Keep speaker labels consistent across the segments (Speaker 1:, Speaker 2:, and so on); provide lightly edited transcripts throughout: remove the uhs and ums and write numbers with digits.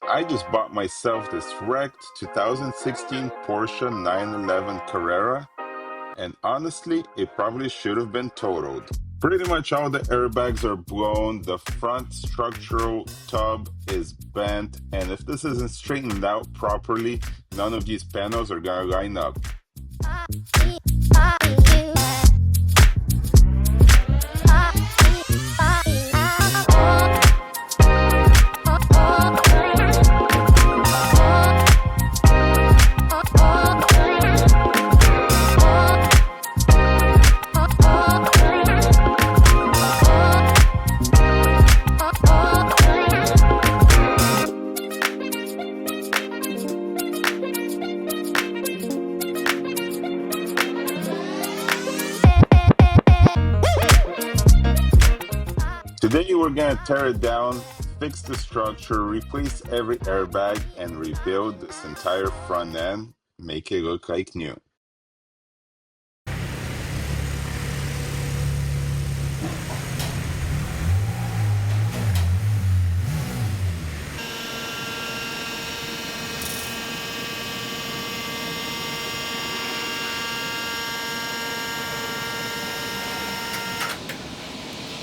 Speaker 1: I just bought myself this wrecked 2016 Porsche 911 Carrera, and honestly, it probably should have been totaled. Pretty much all the airbags are blown, the front structural tub is bent, and if this isn't straightened out properly, none of these panels are gonna line up. Today we're gonna tear it down, fix the structure, replace every airbag, and rebuild this entire front end, make it look like new.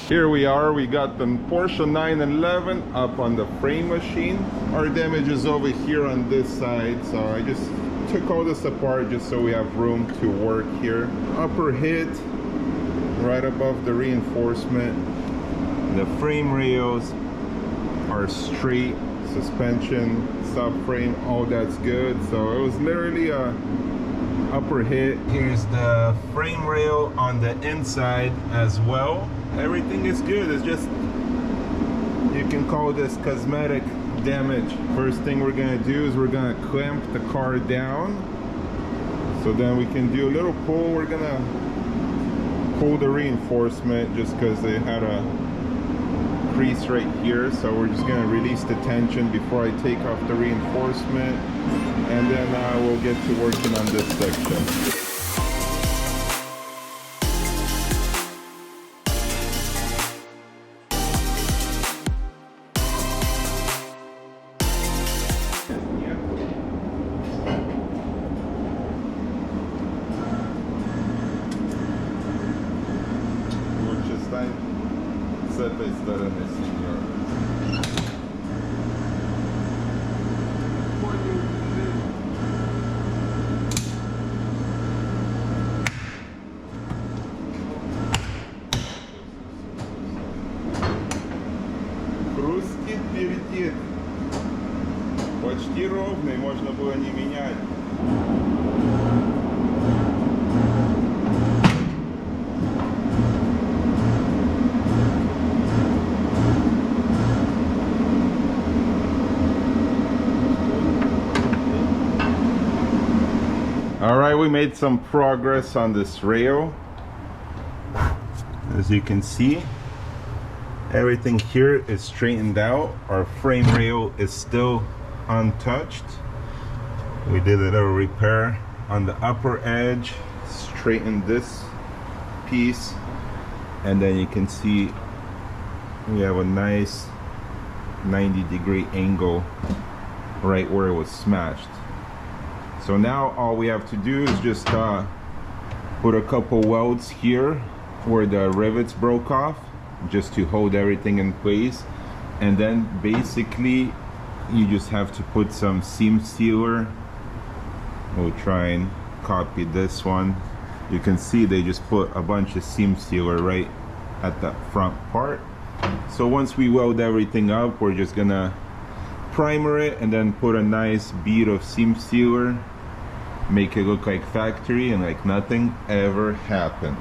Speaker 1: Here we are, we got the Porsche 911 up on the frame machine. Our damage is over here on this side, so I just took all this apart just so we have room to work here. Upper hit, right above the reinforcement. The frame rails are straight, suspension, subframe, all that's good. So it was literally a upper hit. Here's the frame rail on the inside as well. Everything is good. It's just, you can call this cosmetic damage. First thing we're gonna do is we're gonna clamp the car down, so then we can do a little pull. We're gonna pull the reinforcement just because they had a crease right here, so we're just gonna release the tension before I take off the reinforcement, and then we'll get to working on this section. Почти ровный, можно было не менять. All right, we made some progress on this rail. As you can see, everything here is straightened out. Our frame rail is still untouched. We did a little repair on the upper edge, straightened this piece, and then you can see we have a nice 90-degree angle right where it was smashed. So now all we have to do is just put a couple welds here where the rivets broke off, just to hold everything in place, and then basically you just have to put some seam sealer. We'll try and copy this one. You can see they just put a bunch of seam sealer right at the front part. So once we weld everything up, we're just gonna primer it and then put a nice bead of seam sealer, make it look like factory and like nothing ever happened.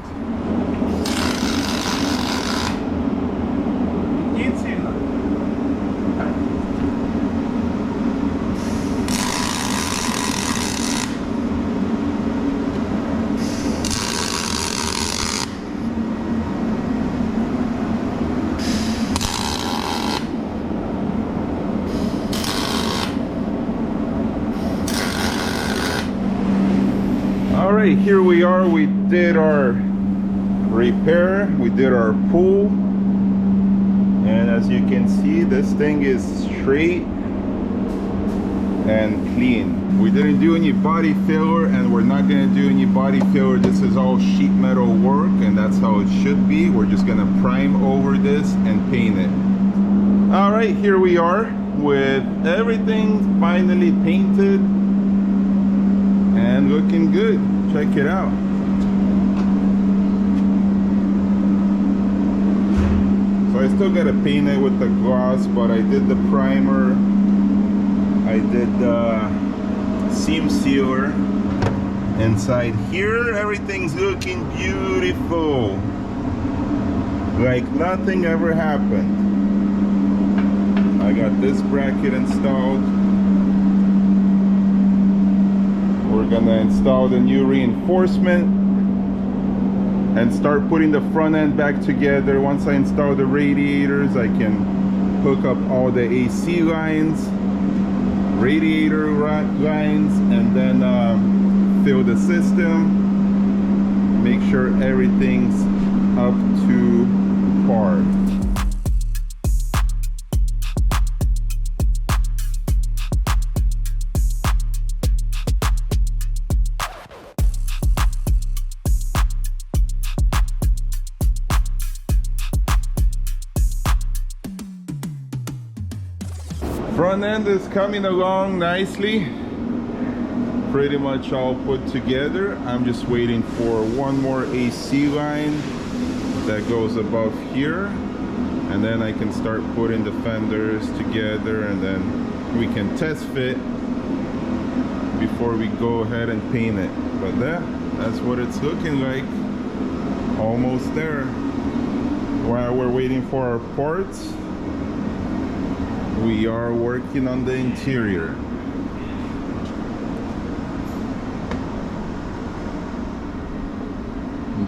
Speaker 1: Alright, here we are. We did our repair, we did our pull, and as you can see, this thing is straight. and clean. We didn't do any body filler, and we're not gonna do any body filler. This is all sheet metal work, and that's how it should be. We're just gonna prime over this and paint it. All right, here we are with everything finally painted and looking good. Check it out. So I still gotta paint it with the gloss, but I did the primer, I did the seam sealer. Inside here, everything's looking beautiful, like nothing ever happened. I got this bracket installed. We're gonna install the new reinforcement and start putting the front end back together. Once I install the radiators, I can hook up all the AC lines, radiator lines, and then fill the system, make sure everything's up to par. Front end is coming along nicely, pretty much all put together. I'm just waiting for one more AC line that goes above here, and then I can start putting the fenders together, and then we can test fit before we go ahead and paint it. But that's what it's looking like, almost there. While we're waiting for our parts, we are working on the interior.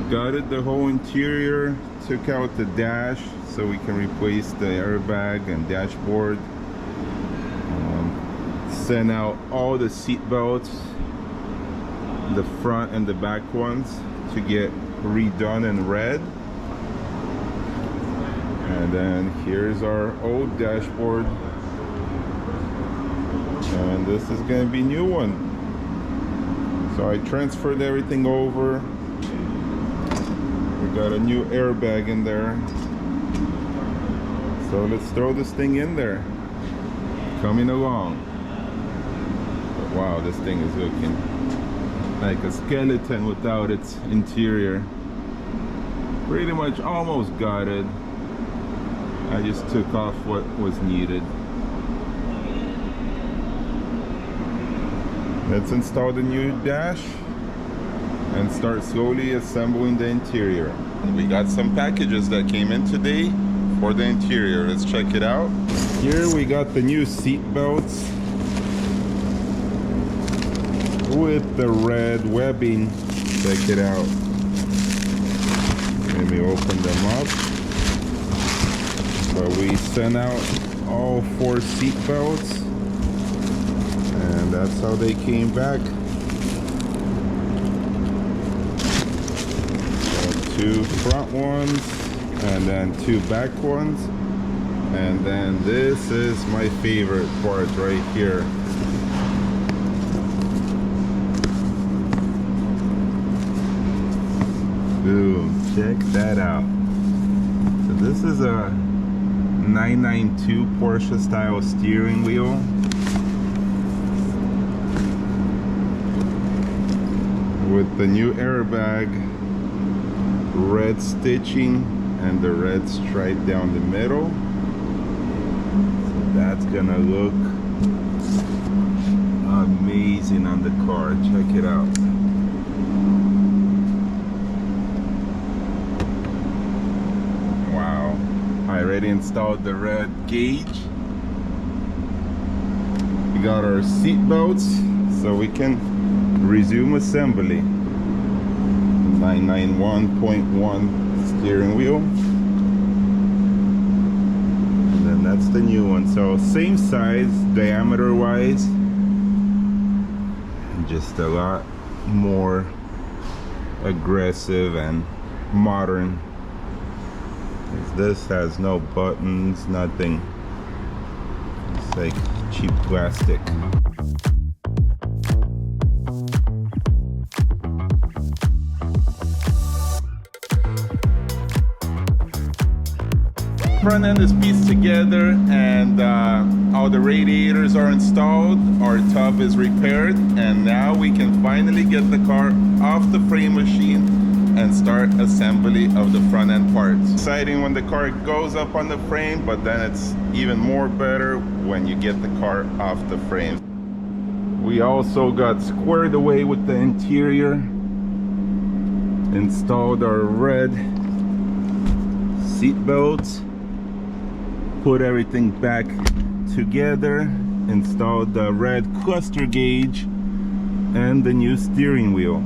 Speaker 1: Gutted the whole interior, took out the dash so we can replace the airbag and dashboard. Sent out all the seat belts, the front and the back ones, to get redone in red. And then here's our old dashboard, and this is gonna be new one. So I transferred everything over. We got a new airbag in there, so let's throw this thing in there. Coming along. But wow, this thing is looking like a skeleton without its interior. Pretty much almost got it. I just took off what was needed. Let's install the new dash and start slowly assembling the interior. We got some packages that came in today for the interior. Let's check it out. Here we got the new seat belts with the red webbing. Check it out. Let me open them up. So we sent out all 4 seat belts, and that's how they came back. So 2 front ones, and then 2 back ones, and then this is my favorite part right here. Boom, check that out. So this is a 992 Porsche style steering wheel. With the new airbag, red stitching, and the red stripe down the middle. So that's gonna look amazing on the car. Check it out. I already installed the red gauge. We got our seat belts, so we can resume assembly. 991.1 steering wheel, and then that's the new one. So same size diameter wise, just a lot more aggressive and modern. This has no buttons, nothing. It's like cheap plastic. Front end is pieced together and all the radiators are installed, our tub is repaired, and now we can finally get the car off the frame machine and start assembly of the front end parts. Exciting when the car goes up on the frame, but then it's even more better when you get the car off the frame. We also got squared away with the interior, installed our red seat belts, put everything back together, installed the red cluster gauge and the new steering wheel.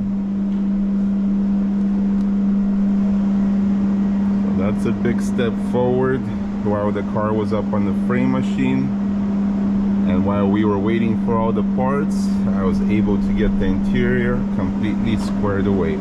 Speaker 1: So that's a big step forward while the car was up on the frame machine, and while we were waiting for all the parts, I was able to get the interior completely squared away.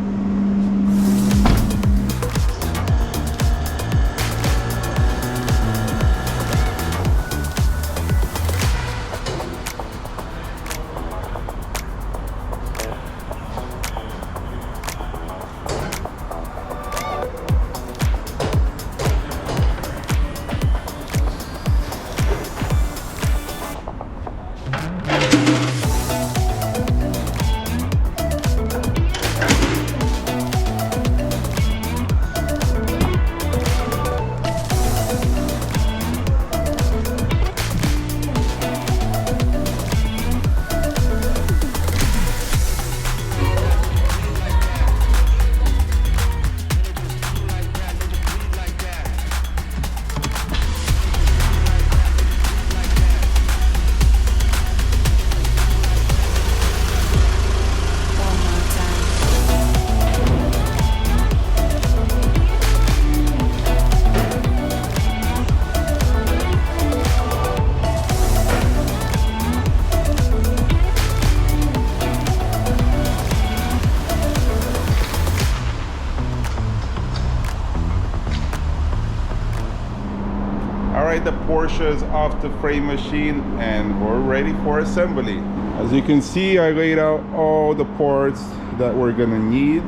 Speaker 1: The Porsche is off the frame machine and we're ready for assembly. As you can see, I laid out all the parts that we're gonna need.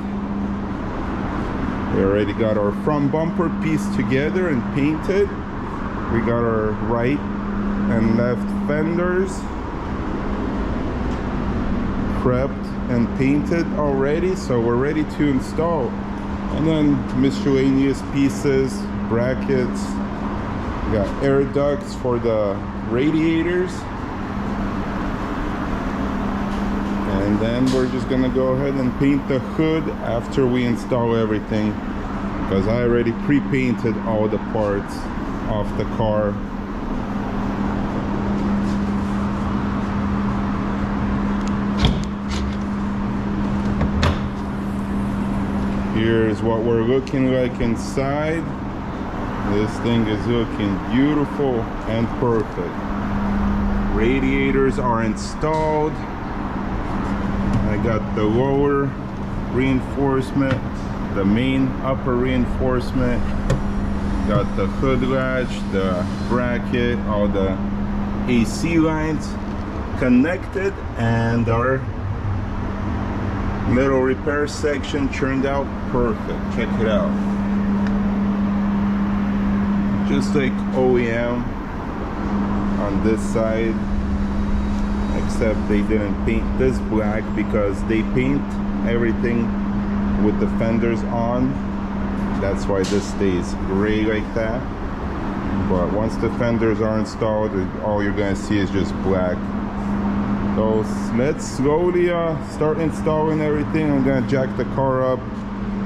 Speaker 1: We already got our front bumper pieced together and painted. We got our right and left fenders prepped and painted already, so we're ready to install. And then miscellaneous pieces, brackets. We got air ducts for the radiators, and then we're just gonna go ahead and paint the hood after we install everything, because I already pre-painted all the parts off the car. Here's what we're looking like inside. This thing is looking beautiful and perfect. Radiators are installed. I got the lower reinforcement, the main upper reinforcement, got the hood latch, the bracket, all the AC lines connected, and our little repair section turned out perfect. Check it out. Just like OEM on this side, except they didn't paint this black because they paint everything with the fenders on. That's why this stays gray like that. But once the fenders are installed, all you're gonna see is just black. So let's slowly start installing everything. I'm gonna jack the car up,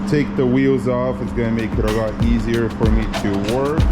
Speaker 1: take the wheels off. It's gonna make it a lot easier for me to work.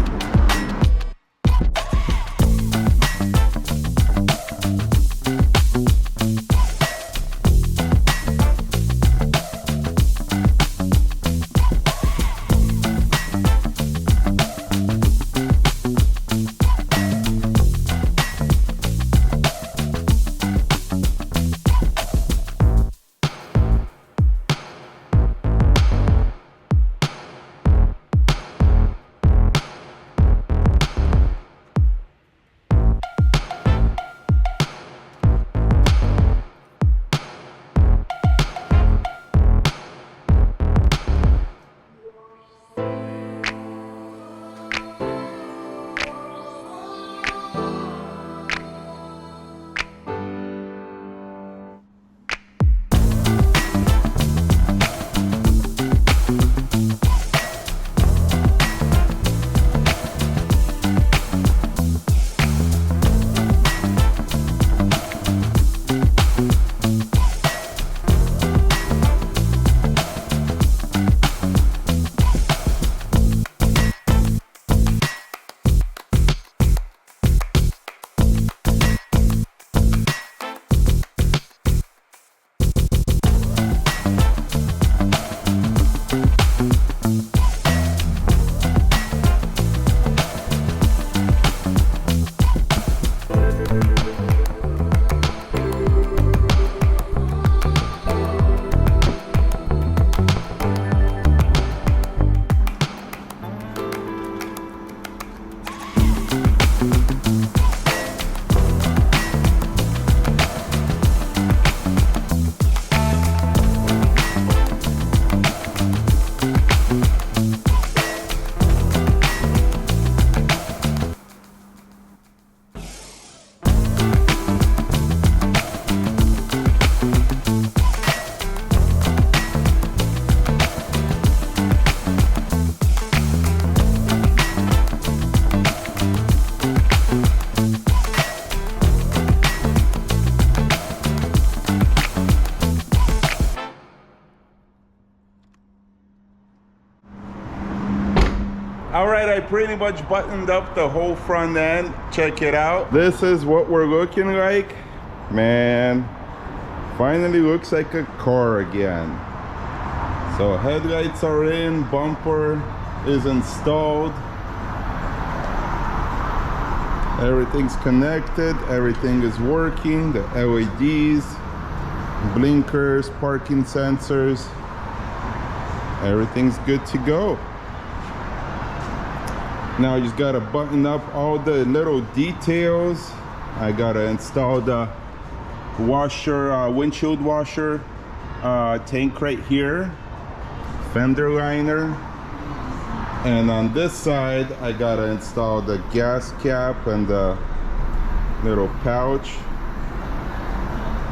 Speaker 1: right, I pretty much buttoned up the whole front end. Check it out. This is what we're looking like. Man, finally looks like a car again. So headlights are in, bumper is installed. Everything's connected, everything is working. The LEDs, blinkers, parking sensors, everything's good to go. Now I just gotta button up all the little details. I gotta install the washer, windshield washer tank right here, fender liner, and on this side I gotta install the gas cap and the little pouch,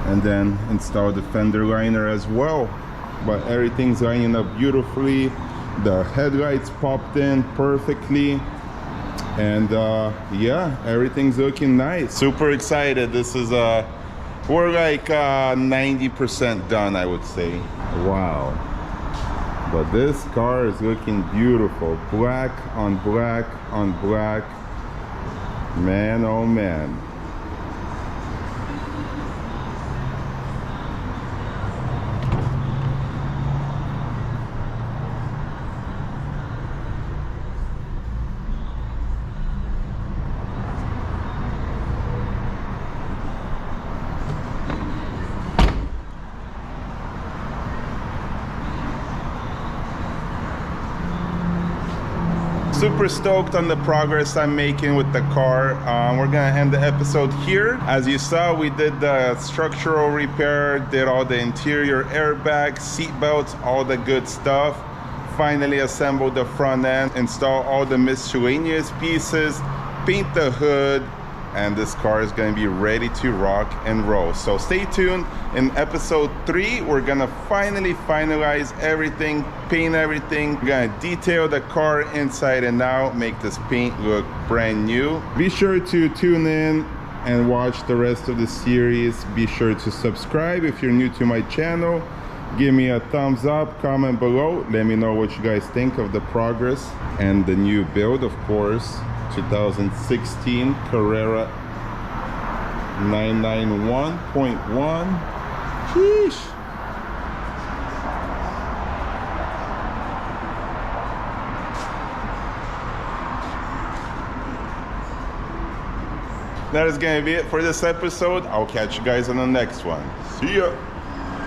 Speaker 1: and then install the fender liner as well. But everything's lining up beautifully. The headlights popped in perfectly, and yeah, everything's looking nice. Super excited. This is we're like 90% done, I would say. Wow, but this car is looking beautiful. Black on black on black. Man, oh man. Super stoked on the progress I'm making with the car. We're gonna end the episode here. As you saw, we did the structural repair, did all the interior airbags, seat belts, all the good stuff. Finally assembled the front end, install all the miscellaneous pieces, paint the hood, and this car is going to be ready to rock and roll. So stay tuned. In episode 3, we're gonna finally finalize everything, paint everything. We're gonna detail the car inside and out, make this paint look brand new. Be sure to tune in and watch the rest of the series. Be sure to subscribe if you're new to my channel. Give me a thumbs up, comment below, let me know what you guys think of the progress and the new build, of course. 2016 Carrera 991.1. Sheesh. That is gonna be it for this episode. I'll catch you guys on the next one. See ya.